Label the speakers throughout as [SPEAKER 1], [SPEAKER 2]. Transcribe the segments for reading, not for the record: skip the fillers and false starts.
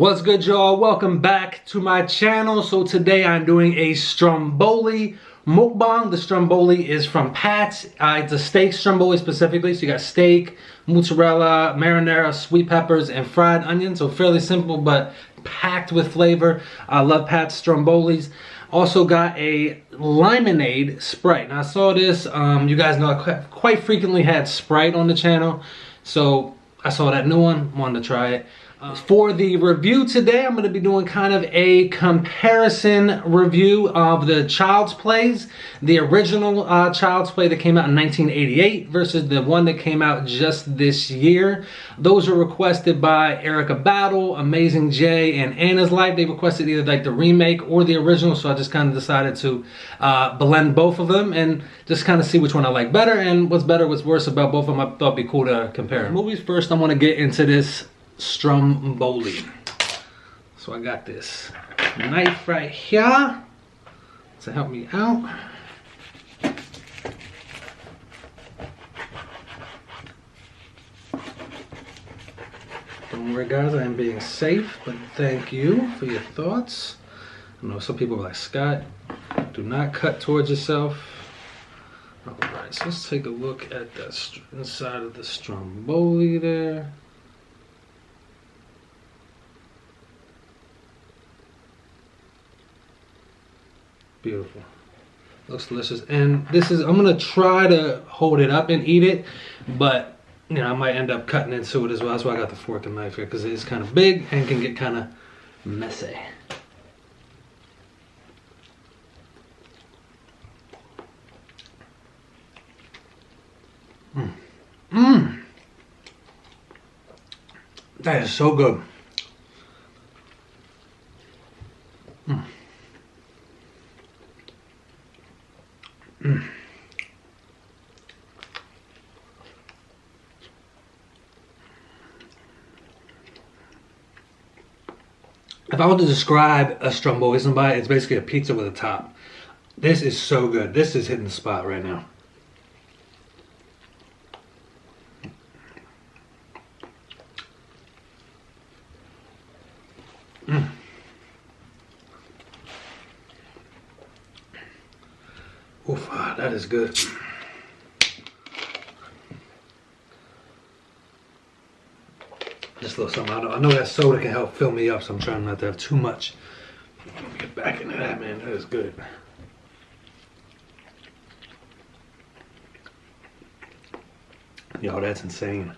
[SPEAKER 1] What's good, y'all? Welcome back to my channel. So today I'm doing a Stromboli Mukbang. The Stromboli is from Pat's. It's a steak Stromboli specifically. So you got steak, mozzarella, marinara, sweet peppers, and fried onions. So fairly simple, but packed with flavor. I love Pat's Strombolis. Also got a lemonade Sprite. Now I saw this. You guys know I quite frequently had Sprite on the channel. So I saw that new one, wanted to try it. For the review today, I'm going to be doing kind of a comparison review of the Child's Plays. The original Child's Play that came out in 1988 versus the one that came out just this year. Those were requested by Erica Battle, Amazing J, and Anna's Life. They requested either like the remake or the original, so I just kind of decided to blend both of them and just kind of see which one I like better and what's better, what's worse about both of them. I thought it'd be cool to compare. Movies first, I want to get into this Stromboli. So I got this knife right here to help me out. Don't worry guys, I am being safe, but thank you for your thoughts. I know some people are like, Scott, do not cut towards yourself. Alright, so let's take a look at the inside of the Stromboli there. Beautiful. Looks delicious. And this is, I'm gonna try to hold it up and eat it, but you know, I might end up cutting into it as well. That's why I got the fork and knife here, because it is kind of big and can get kind of messy. That is so good. If I were to describe a Stromboli to somebody, it's basically a pizza with a top. This is so good. This is hitting the spot right now. Oof, that is good. Just a little something. I know that soda can help fill me up, so I'm trying not to have too much. Let me get back into that, man. That is good. Yo, that's insane.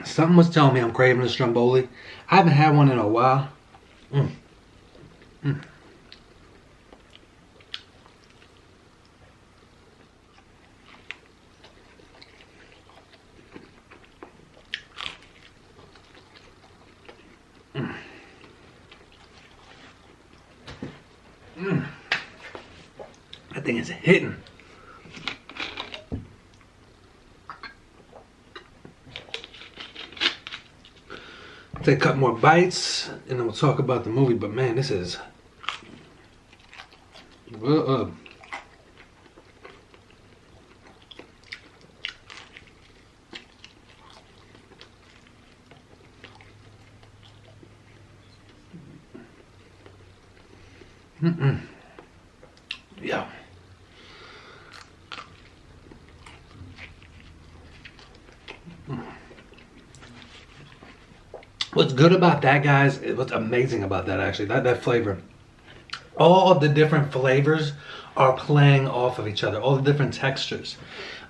[SPEAKER 1] Something was telling me I'm craving a Stromboli. I haven't had one in a while. That thing is hitting. Take a couple more bites and then we'll talk about the movie, but man, this is yeah. What's good about that, guys, what's amazing about that actually, that flavor, all of the different flavors are playing off of each other, all the different textures.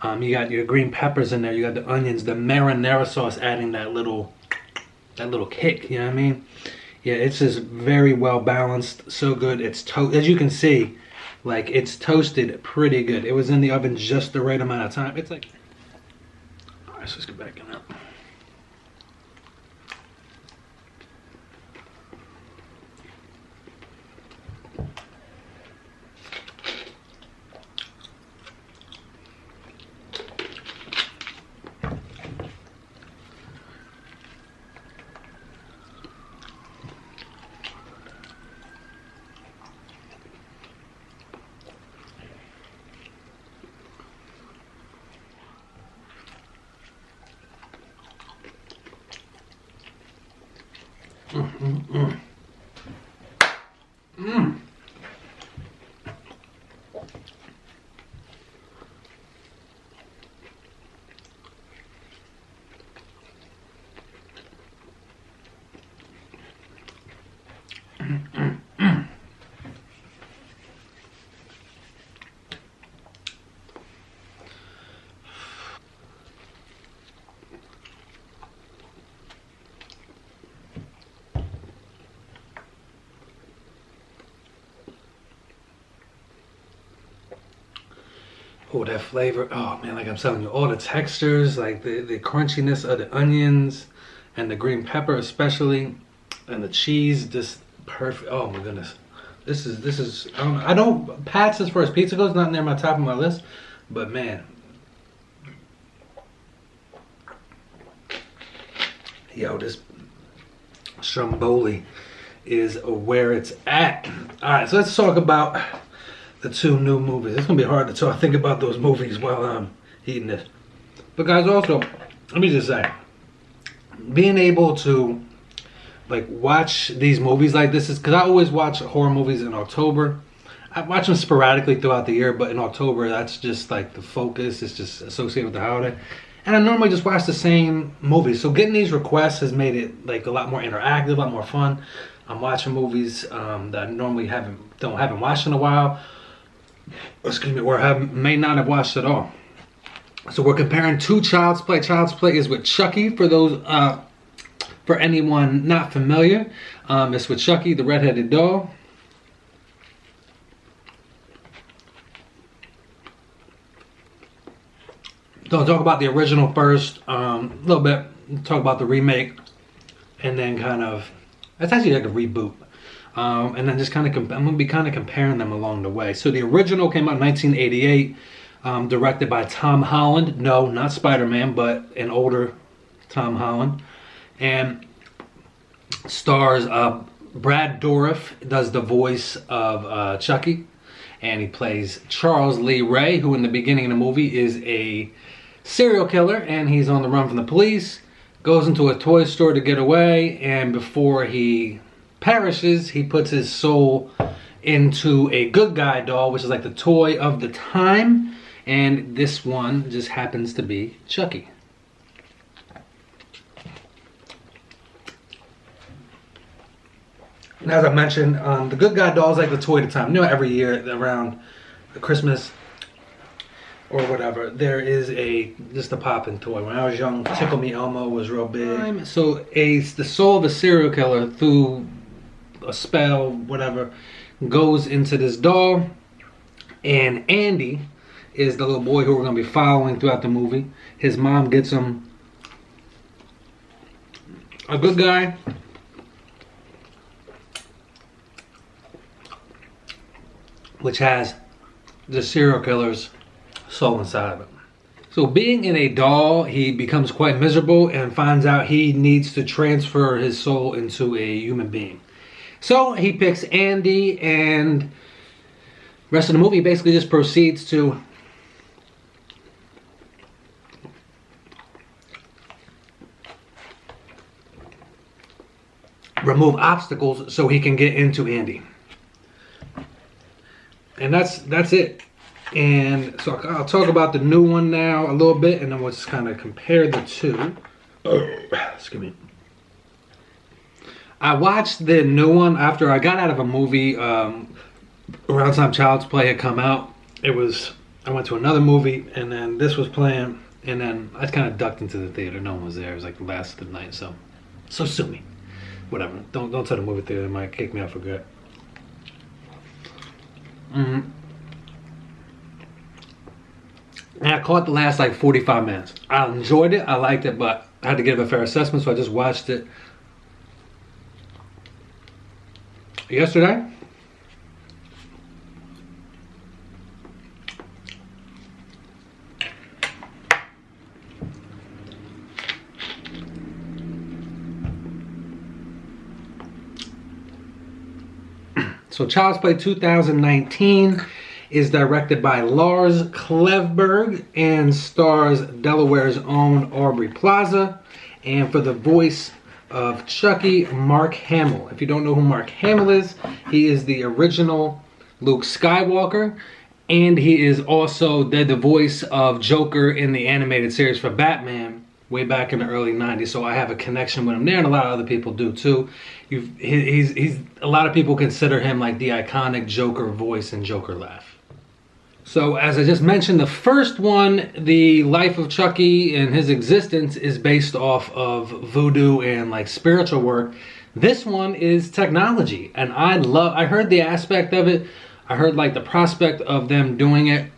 [SPEAKER 1] You got your green peppers in there, you got the onions, the marinara sauce adding that little kick, you know what I mean? Yeah, it's just very well balanced, so good. It's as you can see, like it's toasted pretty good. It was in the oven just the right amount of time. It's like, all right, so let's get back in there. Oh, that flavor. Oh man, like I'm telling you, all the textures, like the crunchiness of the onions and the green pepper especially, and the cheese, just perfect. Oh my goodness. This is I don't Pat's as far as pizza goes, not near my top of my list, but man. Yo, this Stromboli is where it's at. Alright, so let's talk about the two new movies. It's gonna be hard to think about those movies while I'm eating this. But guys, also, let me just say, being able to like watch these movies like this is because I always watch horror movies in October. I watch them sporadically throughout the year, but in October, that's just like the focus. It's just associated with the holiday. And I normally just watch the same movies. So getting these requests has made it like a lot more interactive, a lot more fun. I'm watching movies that I normally haven't watched in a while. Excuse me, or may not have watched at all. So we're comparing two Child's Play. Child's Play is with Chucky. For those, for anyone not familiar, it's with Chucky, the red-headed doll. So I'll talk about the original first, a little bit. Talk about the remake, and then kind of, it's actually like a reboot. And then just kind of, I'm going to be kind of comparing them along the way. So the original came out in 1988, directed by Tom Holland. No, not Spider-Man, but an older Tom Holland. And stars Brad Dourif, does the voice of Chucky. And he plays Charles Lee Ray, who in the beginning of the movie is a serial killer. And he's on the run from the police. Goes into a toy store to get away. And before he perishes, he puts his soul into a good guy doll, which is like the toy of the time, and this one just happens to be Chucky. And as I mentioned, the good guy doll is like the toy of the time. You know, every year around Christmas or whatever, there is just a poppin' toy. When I was young, Tickle Me Elmo was real big. So the soul of a serial killer, through a spell, whatever, goes into this doll, and Andy is the little boy who we're going to be following throughout the movie. His mom gets him a good guy, which has the serial killer's soul inside of it. So being in a doll, he becomes quite miserable and finds out he needs to transfer his soul into a human being. So he picks Andy, and the rest of the movie basically just proceeds to remove obstacles so he can get into Andy. And that's it. And so I'll talk about the new one now a little bit, and then we'll just kind of compare the two. Excuse me. I watched the new one after I got out of a movie around the time Child's Play had come out. I went to another movie, and then this was playing, and then I kind of ducked into the theater. No one was there. It was like the last of the night, so sue me. Whatever. Don't tell the movie theater. They might kick me out for good. And I caught the last like 45 minutes. I enjoyed it. I liked it, but I had to give it a fair assessment, so I just watched it yesterday. So Child's Play 2019 is directed by Lars Klevberg and stars Delaware's own Aubrey Plaza. And for the voice of Chucky, Mark Hamill. If you don't know who Mark Hamill is, he is the original Luke Skywalker, and he is also the voice of Joker in the animated series for Batman way back in the early 90s. So I have a connection with him there, and a lot of other people do too. He's a lot of people consider him like the iconic Joker voice and Joker laugh. So as I just mentioned, the first one, the life of Chucky and his existence, is based off of voodoo and like spiritual work. This one is technology, and I heard the aspect of it. I heard like the prospect of them doing it.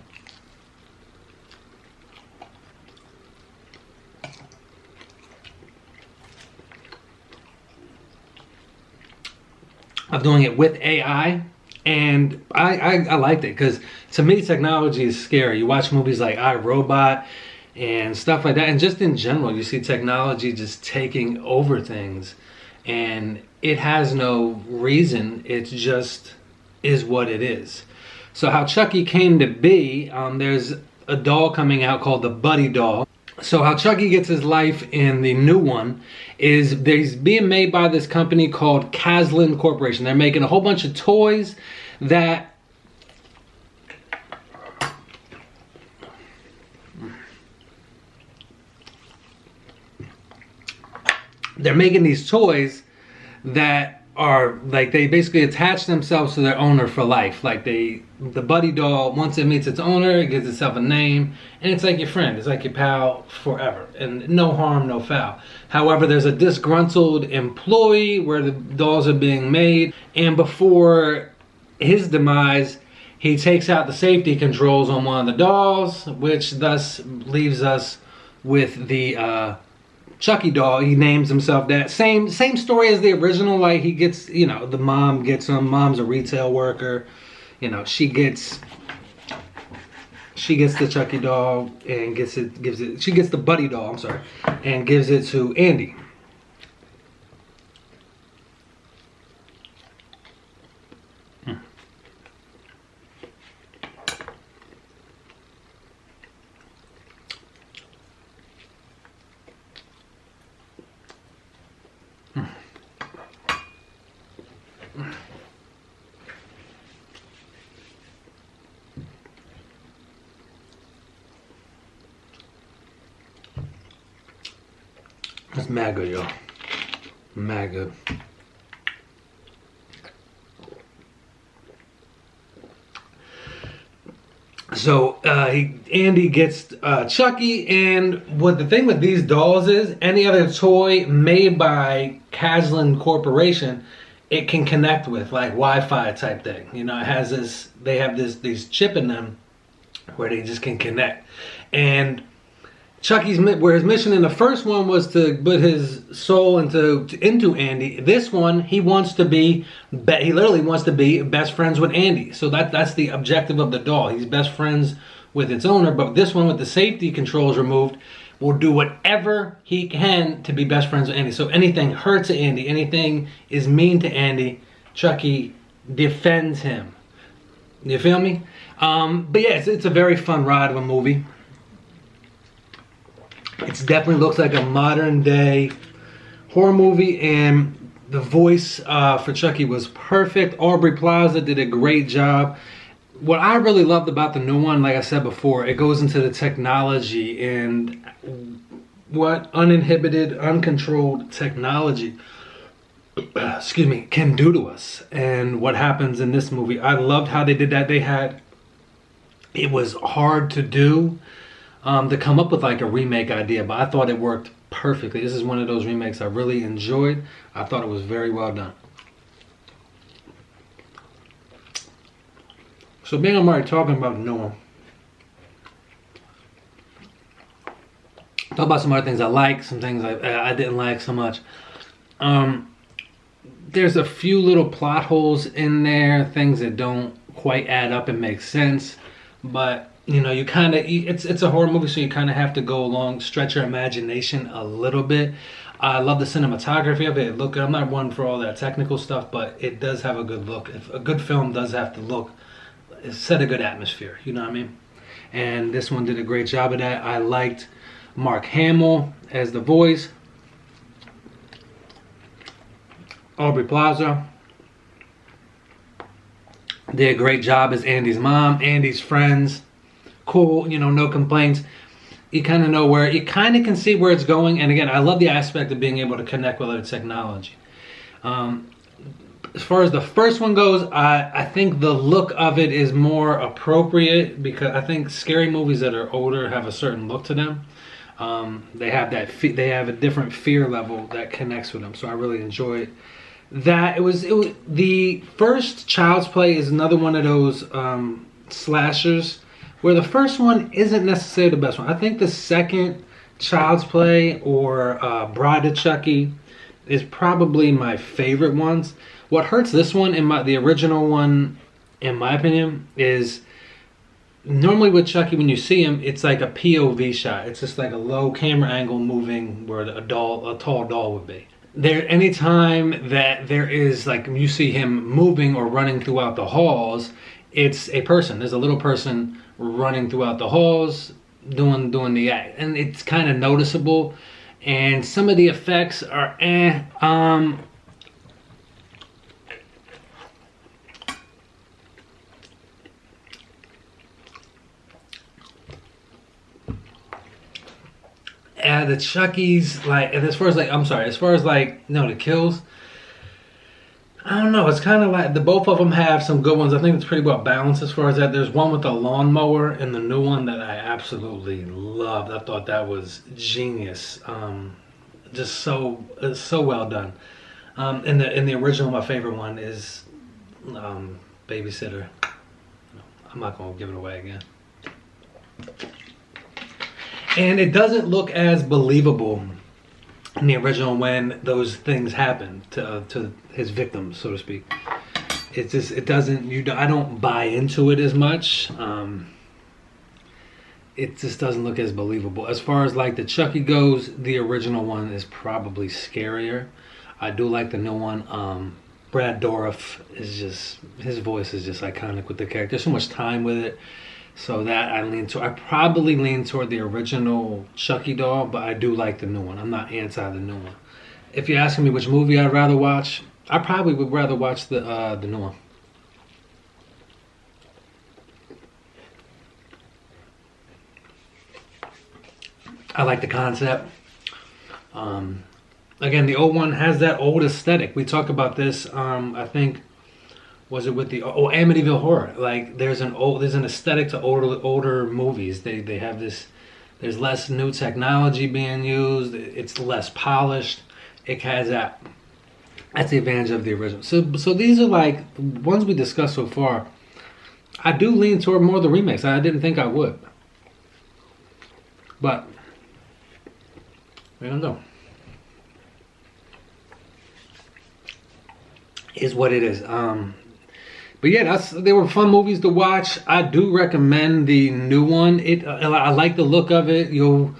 [SPEAKER 1] Of doing it with AI. And I liked it, because to me technology is scary. You watch movies like I, Robot and stuff like that, and just in general you see technology just taking over things, and it has no reason. It just is what it is. So how Chucky came to be, there's a doll coming out called the Buddy doll. So how Chucky gets his life in the new one is he's being made by this company called Caslin Corporation. They're making a whole bunch of toys that are like, they basically attach themselves to their owner for life. Like the Buddy doll, once it meets its owner, it gives itself a name, and it's like your friend, it's like your pal forever, and no harm, no foul. However, there's a disgruntled employee where the dolls are being made, and before his demise, he takes out the safety controls on one of the dolls, which thus leaves us with the Chucky doll. He names himself that. Same story as the original. Like, he gets, you know, the mom gets him. Mom's a retail worker. You know, she gets the Chucky doll and she gets the Buddy doll, I'm sorry, and gives it to Andy. That's mad good, yo. Mad good. So Andy gets Chucky, and what the thing with these dolls is, any other toy made by Caslin Corporation, it can connect with, like Wi-Fi type thing. You know, it has this. They have these chip in them where they just can connect. And Chucky's, where his mission in the first one was to put his soul into Andy, this one he wants to be, he literally wants to be best friends with Andy. So that's the objective of the doll. He's best friends with its owner, but this one with the safety controls removed will do whatever he can to be best friends with Andy. So anything hurts Andy, anything is mean to Andy, Chucky defends him. You feel me? But yeah, it's a very fun ride of a movie. It definitely looks like a modern day horror movie, and the voice for Chucky was perfect. Aubrey Plaza did a great job. What I really loved about the new one, like I said before, it goes into the technology and what uninhibited, uncontrolled technology excuse me, can do to us, and what happens in this movie. I loved how they did that. It was hard to do, to come up with like a remake idea, but I thought it worked perfectly. This is one of those remakes I really enjoyed. I thought it was very well done. So being I'm already talking about Noah, talk about some other things I like, some things I didn't like so much. There's a few little plot holes in there, things that don't quite add up and make sense, but you know, you kind of, it's a horror movie, so you kind of have to go along, stretch your imagination a little bit. I love the cinematography of it. Look, I'm not one for all that technical stuff, but it does have a good look. If a good film does have to look, set a good atmosphere, you know what I mean? And this one did a great job of that. I liked Mark Hamill as the voice. Aubrey Plaza did a great job as Andy's mom. Andy's friends, cool, you know, no complaints. You kind of know where, you kind of can see where it's going. And again, I love the aspect of being able to connect with other technology. As far as the first one goes, I think the look of it is more appropriate because I think scary movies that are older have a certain look to them. They have that they have a different fear level that connects with them. So I really enjoyed that. It was the first Child's Play is another one of those slashers where the first one isn't necessarily the best one. I think the second Child's Play or Bride of Chucky is probably my favorite ones. What hurts this one the original one, in my opinion, is normally with Chucky when you see him, it's like a POV shot. It's just like a low camera angle moving where a tall doll would be. Anytime that there is like you see him moving or running throughout the halls, it's a person. There's a little person running throughout the halls doing the act, and it's kind of noticeable. And some of the effects are the Chucky's, like, as far as like, the kills, I don't know, it's kind of like both of them have some good ones. I think it's pretty well balanced as far as that. There's one with the lawnmower and the new one that I absolutely loved. I thought that was genius. Just so well done. In the original, my favorite one is Babysitter. I'm not gonna give it away again. And it doesn't look as believable in the original when those things happen to his victims, so to speak. It's just, it doesn't, I don't buy into it as much. It just doesn't look as believable. As far as like the Chucky goes, the original one is probably scarier. I do like the new one. Brad Dourif is just, his voice is just iconic with the character. There's so much time with it. So that I probably lean toward the original Chucky doll, but I do like the new one. I'm not anti the new one. If you're asking me which movie I'd rather watch, I probably would rather watch the new one. I like the concept. Again, the old one has that old aesthetic. We talk about this, I think, was it with the Amityville Horror? Like there's an aesthetic to older movies. They have this. There's less new technology being used. It's less polished. It has that. That's the advantage of the original. So these are like the ones we discussed so far. I do lean toward more of the remakes. I didn't think I would, but I don't know. Is what it is. But yeah, they were fun movies to watch. I do recommend the new one. I like the look of it. It'll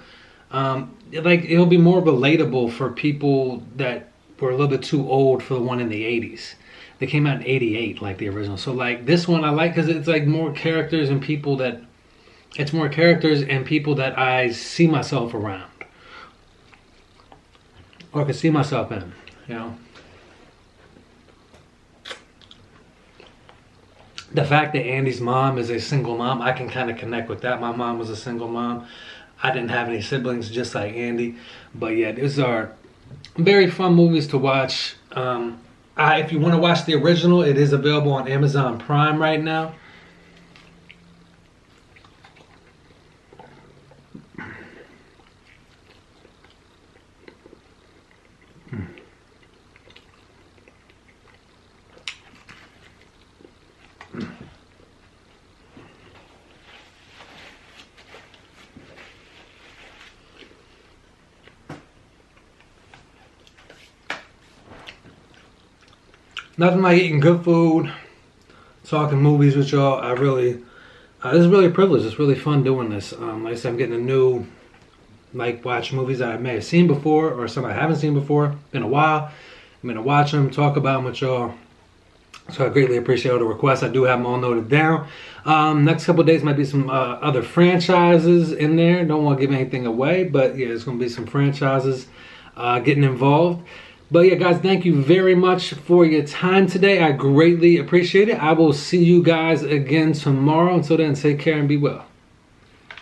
[SPEAKER 1] be more relatable for people that were a little bit too old for the one in the 80s. They came out in 88, like the original. So like this one I like because it's like more characters and people that I see myself around. Or I can see myself in, you know. The fact that Andy's mom is a single mom, I can kind of connect with that. My mom was a single mom. I didn't have any siblings, just like Andy. But yeah, these are very fun movies to watch. If you want to watch the original, it is available on Amazon Prime right now. Nothing like eating good food, talking movies with y'all. This is really a privilege. It's really fun doing this. Like I said, I'm getting a new, watch movies that I may have seen before or some I haven't seen before. Been a while. I'm gonna watch them, talk about them with y'all. So I greatly appreciate all the requests. I do have them all noted down. Next couple of days might be some other franchises in there. Don't want to give anything away, but yeah, there's gonna be some franchises getting involved. But yeah, guys, thank you very much for your time today. I greatly appreciate it. I will see you guys again tomorrow. Until then, take care and be well.